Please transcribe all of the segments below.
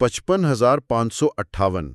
55,558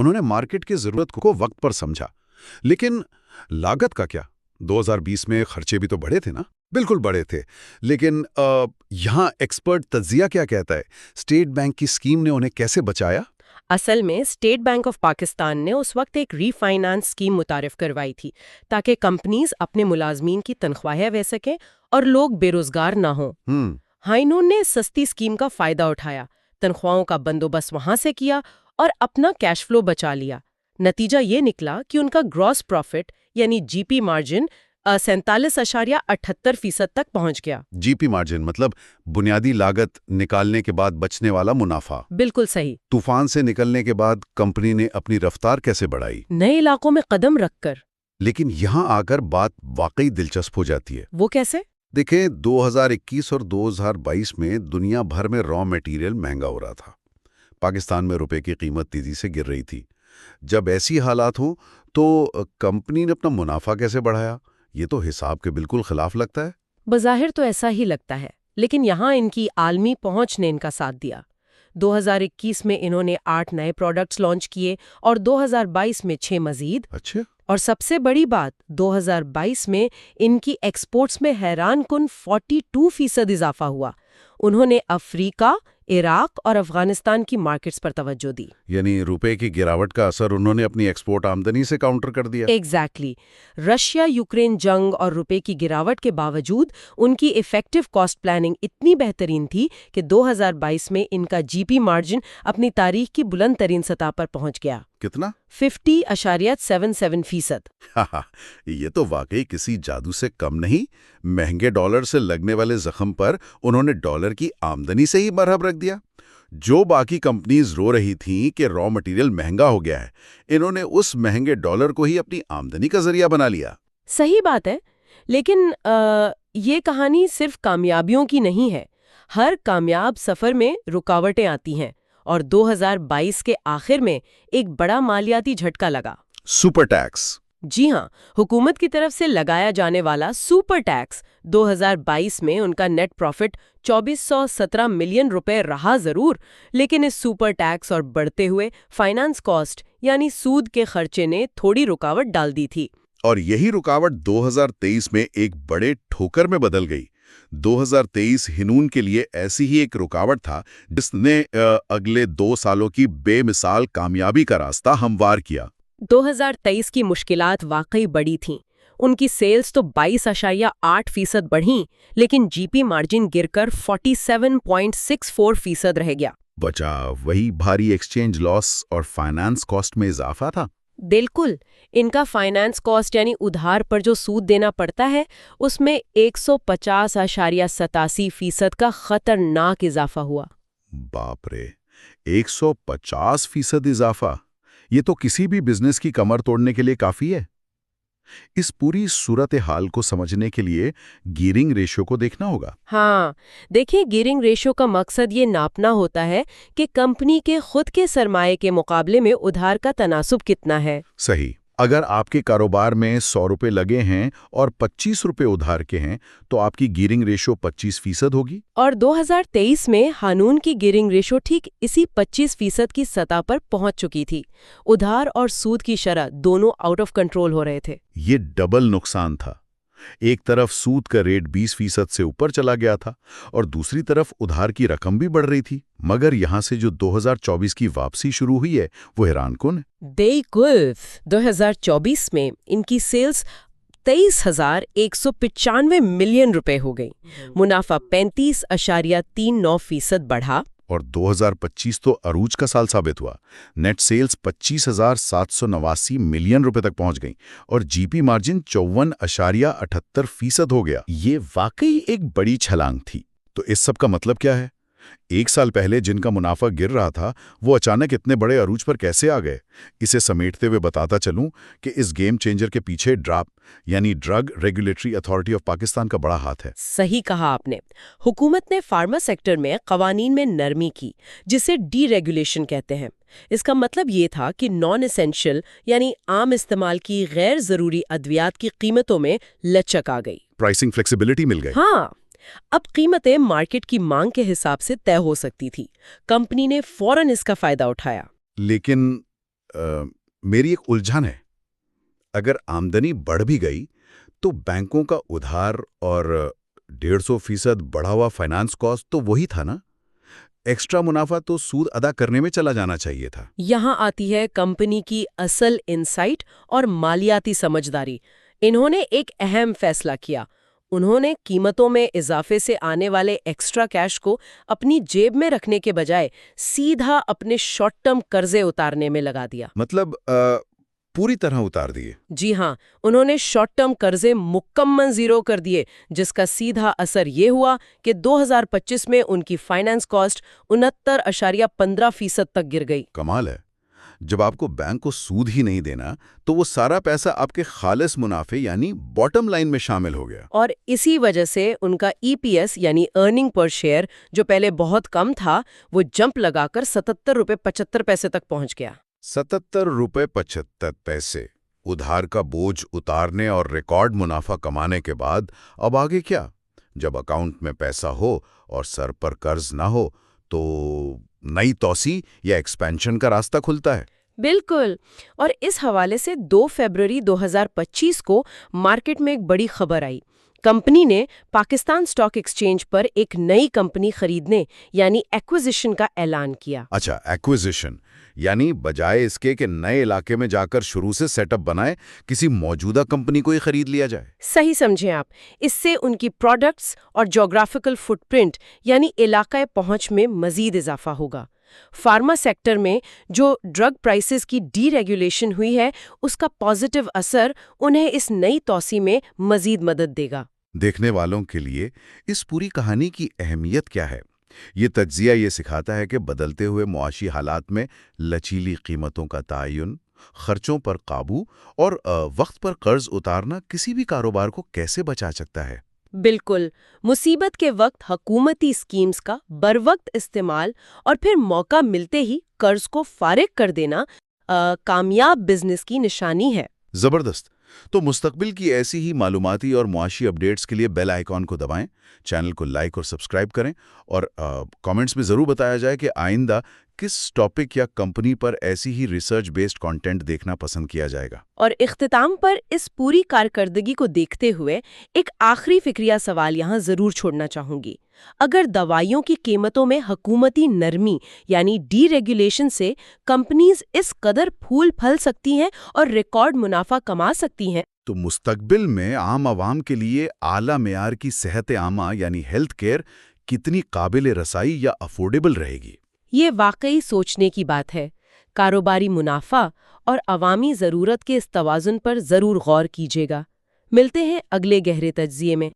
انہوں نے مارکیٹ کی ضرورت کو وقت پر سمجھا۔ لیکن لاگت کا کیا؟ 2020 میں خرچے بھی تو بڑے تھے نا؟ بالکل بڑے تھے، لیکن یہاں ایکسپرٹ تجزیہ کیا کہتا ہے؟ اسٹیٹ بینک کی اسکیم نے انہیں کیسے بچایا؟ اصل میں اسٹیٹ بینک آف پاکستان نے اس وقت ایک ری فائنانس اسکیم متعارف کروائی تھی تاکہ کمپنیز اپنے ملازمین کی تنخواہیں لے سکیں اور لوگ بے روزگار نہ ہوں۔ ہائی نون نے سستی اسکیم کا فائدہ اٹھایا، تنخواہوں کا بندوبست وہاں سے کیا اور اپنا کیش فلو بچا لیا۔ نتیجہ یہ نکلا کہ ان کا گراس پروفٹ یعنی جی پی مارجن 47.78% تک پہنچ گیا۔ جی پی مارجن مطلب بنیادی لاگت نکالنے کے بعد بچنے والا منافع۔ بالکل صحیح۔ طوفان سے نکلنے کے بعد کمپنی نے اپنی رفتار کیسے بڑھائی؟ نئے علاقوں میں قدم رکھ کر۔ لیکن یہاں آ کر بات واقعی دلچسپ ہو جاتی ہے۔ وہ کیسے؟ دیکھیں، 2021 اور 2022 میں دنیا بھر میں را میٹیریل مہنگا ہو رہا تھا۔ پاکستان میں روپے کی قیمت تیزی سے گر رہی تھی۔ جب ایسی حالات ہوں تو کمپنی نے اپنا منافع کیسے بڑھایا؟ یہ تو حساب کے بالکل خلاف لگتا ہے۔ بظاہر تو ایسا ہی لگتا ہے، لیکن یہاں ان کی عالمی پہنچ نے ان کا ساتھ دیا۔ 2021 میں انہوں نے 8 نئے پروڈکٹس لانچ کیے اور 2022 میں 6 مزید۔ اچھا۔ اور سب سے بڑی بات، 2022 میں ان کی ایکسپورٹس میں حیران کن 42% اضافہ ہوا۔ انہوں نے افریقہ، عراق اور افغانستان کی مارکیٹس پر توجہ دی۔ یعنی روپے کی گراوٹ کا اثر انہوں نے اپنی ایکسپورٹ آمدنی سے کاؤنٹر کر دیا۔ ایگزیکٹلی۔ رشیا یوکرین جنگ اور روپے کی گراوٹ کے باوجود ان کی ایفیکٹو کاسٹ پلاننگ اتنی بہترین تھی کہ 2022 میں ان کا جی پی مارجن اپنی تاریخ کی بلند ترین سطح پر پہنچ گیا۔ کتنا؟ 50.77%۔ یہ تو واقعی کسی جادو سے کم نہیں۔ مہنگے ڈالر سے لگنے والے زخم پر انہوں نے ڈالر کی آمدنی سے ہی مرہم رکھ دیا۔ جو باقی کمپنیز رو رہی تھیں کہ را مٹیریل مہنگا ہو گیا ہے، انہوں نے اس مہنگے ڈالر کو ہی اپنی آمدنی کا ذریعہ بنا لیا۔ صحیح بات ہے، لیکن یہ کہانی صرف کامیابیوں کی نہیں ہے۔ ہر کامیاب سفر میں رکاوٹیں آتی ہیں، اور 2022 کے آخر میں ایک بڑا مالیاتی جھٹکا لگا۔ Super tax. جی ہاں، حکومت کی طرف سے لگایا جانے والا سپر ٹیکس 2022 میں ان کا نیٹ پروفٹ 2417 ملین روپے رہا ضرور، لیکن اس سپر ٹیکس اور بڑھتے ہوئے فائنانس کاسٹ یعنی سود کے خرچے نے تھوڑی رکاوٹ ڈال دی تھی۔ اور یہی رکاوٹ 2023 میں ایک بڑے ٹھوکر میں بدل گئی۔ 2023 ہنون کے لیے ایسی ہی ایک رکاوٹ تھا جس نے اگلے 2 سالوں کی بے مثال کامیابی کا راستہ ہموار کیا۔ 2023 کی مشکلات واقعی بڑی تھیں۔ ان کی سیلز تو 22.8% بڑھیں، لیکن جی پی مارجن گر کر 47.64% رہ گیا۔ بچا وہی بھاری ایکسچینج لاس اور فائنانس کاسٹ میں اضافہ تھا۔ بالکل، ان کا فائنانس کاسٹ یعنی ادھار پر جو سود دینا پڑتا ہے، اس میں 150.87% کا خطرناک اضافہ ہوا۔ باپ رے، 150% اضافہ! یہ تو کسی بھی بزنس کی کمر توڑنے کے لیے کافی ہے۔ اس پوری صورتحال کو سمجھنے کے لیے گیئرنگ ریشو کو دیکھنا ہوگا۔ ہاں، دیکھیں، گیئرنگ ریشو کا مقصد یہ ناپنا ہوتا ہے کہ کمپنی کے خود کے سرمایے کے مقابلے میں ادھار کا تناسب کتنا ہے۔ صحیح۔ اگر آپ کے کاروبار میں 100 روپے لگے ہیں اور 25 روپے ادھار کے ہیں تو آپ کی گیئرنگ ریشو 25% ہوگی۔ اور 2023 میں ہانون کی گیئرنگ ریشو ٹھیک اسی 25% کی سطح پر پہنچ چکی تھی۔ ادھار اور سود کی شرح دونوں آؤٹ آف کنٹرول ہو رہے تھے۔ یہ ڈبل نقصان تھا۔ ایک طرف سود کا ریٹ 20% سے اوپر چلا گیا تھا اور دوسری طرف ادھار کی رقم بھی بڑھ رہی تھی۔ مگر یہاں سے جو 2024 کی واپسی شروع ہوئی ہے وہ حیران کن ہے۔ بالکل، 2024 میں ان کی سیلز 23,195 ملین روپے ہو گئی، منافع 35.39% بڑھا، اور 2025 تو عروج کا سال ثابت ہوا۔ نیٹ سیلز 25,789 ملین روپے تک پہنچ گئیں اور جی پی مارجن 54.78% ہو گیا۔ یہ واقعی ایک بڑی چھلانگ تھی۔ تو اس سب کا مطلب کیا ہے؟ 1 سال پہلے جن کا منافع گر رہا تھا وہ اچانک اتنے بڑے عروج پر کیسے آ گئے؟ اسے سمیٹتے ہوئے بتاتا چلوں کہ اس گیم چینجر کے پیچھے ڈراپ یعنی drug regulatory authority of Pakistan کا بڑا ہاتھ ہے۔ صحیح کہا آپ نے۔ حکومت نے فارما سیکٹر میں قوانین میں نرمی کی، جسے ڈی ریگولیشن کہتے ہیں۔ اس کا مطلب یہ تھا کہ نان اسینشل یعنی عام استعمال کی غیر ضروری ادویات کی قیمتوں میں لچک آ گئی، پرائسنگ فلیکسیبلٹی مل گئی۔ ہاں، اب قیمتیں مارکیٹ کی مانگ کے حساب سے طے ہو سکتی تھی۔ کمپنی نے فوراً اس کا فائدہ اٹھایا۔ لیکن میری ایک الجھن ہے، اگر آمدنی بڑھ بھی گئی تو بینکوں کا ادھار اور 150% بڑھا ہوا فائنانس کاسٹ تو وہی تھا نا؟ ایکسٹرا منافع تو سود ادا کرنے میں چلا جانا چاہیے تھا۔ یہاں آتی ہے کمپنی کی اصل انسائٹ اور مالیاتی سمجھداری۔ انہوں نے ایک اہم فیصلہ کیا۔ انہوں نے قیمتوں میں اضافے سے آنے والے ایکسٹرا کیش کو اپنی جیب میں رکھنے کے بجائے سیدھا اپنے شارٹ ٹرم قرضے اتارنے میں لگا دیا۔ مطلب پوری طرح اتار دیے؟ جی ہاں، انہوں نے شارٹ ٹرم قرضے مکمل زیرو کر دیے، جس کا سیدھا اثر یہ ہوا کہ 2025 میں ان کی فائنانس کاسٹ 69.15% تک گر گئی۔ کمال ہے، جب آپ کو بینک کو سود ہی نہیں دینا تو وہ سارا پیسہ آپ کے خالص منافع یعنی باٹم لائن میں شامل ہو گیا۔ اور اسی وجہ سے ان کا EPS یعنی ارننگ پر شیئر جو پہلے بہت کم تھا، وہ جمپ لگا کر 77.75 تک پہنچ گیا۔ 77.75۔ ادھار کا بوجھ اتارنے اور ریکارڈ منافع کمانے کے بعد اب آگے کیا؟ جب اکاؤنٹ میں پیسہ ہو اور سر پر قرض نہ ہو تو نئی توسیع یا ایکسپینشن کا راستہ کھلتا ہے۔ بالکل، اور اس حوالے سے 2 فروری 2025 کو مارکیٹ میں ایک بڑی خبر آئی۔ کمپنی نے پاکستان اسٹاک ایکسچینج پر ایک نئی کمپنی خریدنے یعنی ایکوزیشن کا اعلان کیا۔ اچھا، ایکوزیشن یعنی بجائے اس کے کہ نئے علاقے میں جا کر شروع سے سیٹ اپ بنائے، کسی موجودہ کمپنی کو ہی خرید لیا جائے۔ صحیح سمجھیں آپ، اس سے ان کی پروڈکٹس اور جغرافیکل فٹ پرنٹ یعنی علاقۂ پہنچ میں مزید اضافہ ہوگا۔ فارما سیکٹر میں جو ڈرگ پرائسز کی ڈی ریگولیشن ہوئی ہے، اس کا پازیٹیو اثر انہیں اس نئی توسیع میں مزید مدد دے گا۔ دیکھنے والوں کے لیے اس پوری کہانی کی اہمیت کیا ہے؟ یہ تجزیہ یہ سکھاتا ہے کہ بدلتے ہوئے معاشی حالات میں لچیلی قیمتوں کا تعین، خرچوں پر قابو اور وقت پر قرض اتارنا کسی بھی کاروبار کو کیسے بچا سکتا ہے۔ بالکل، مصیبت کے وقت حکومتی اسکیمز کا بروقت استعمال اور پھر موقع ملتے ہی قرض کو فارغ کر دینا کامیاب بزنس کی نشانی ہے۔ زبردست۔ تو مستقبل کی ایسی ہی معلوماتی اور معاشی اپڈیٹس کے لیے بیل آئیکن کو دبائیں، چینل کو لائک اور سبسکرائب کریں، اور کامنٹس میں ضرور بتایا جائے کہ آئندہ کس ٹاپک یا کمپنی پر ایسی ہی ریسرچ بیسڈ کنٹینٹ دیکھنا پسند کیا جائے گا۔ اور اختتام پر اس پوری کارکردگی کو دیکھتے ہوئے ایک آخری فکریہ سوال یہاں ضرور چھوڑنا چاہوں گی۔ اگر دوائیوں کی قیمتوں میں حکومتی نرمی یعنی ڈی ریگولیشن سے کمپنیز اس قدر پھول پھل سکتی ہیں اور ریکارڈ منافع کما سکتی ہیں، تو مستقبل میں عام عوام کے لیے اعلیٰ معیار کی صحت عامہ یعنی ہیلتھ کیئر کتنی قابل رسائی یا افورڈیبل رہے گی؟ یہ واقعی سوچنے کی بات ہے۔ کاروباری منافع اور عوامی ضرورت کے اس توازن پر ضرور غور کیجیے گا۔ ملتے ہیں اگلے گہرے تجزیے میں۔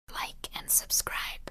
Like and subscribe.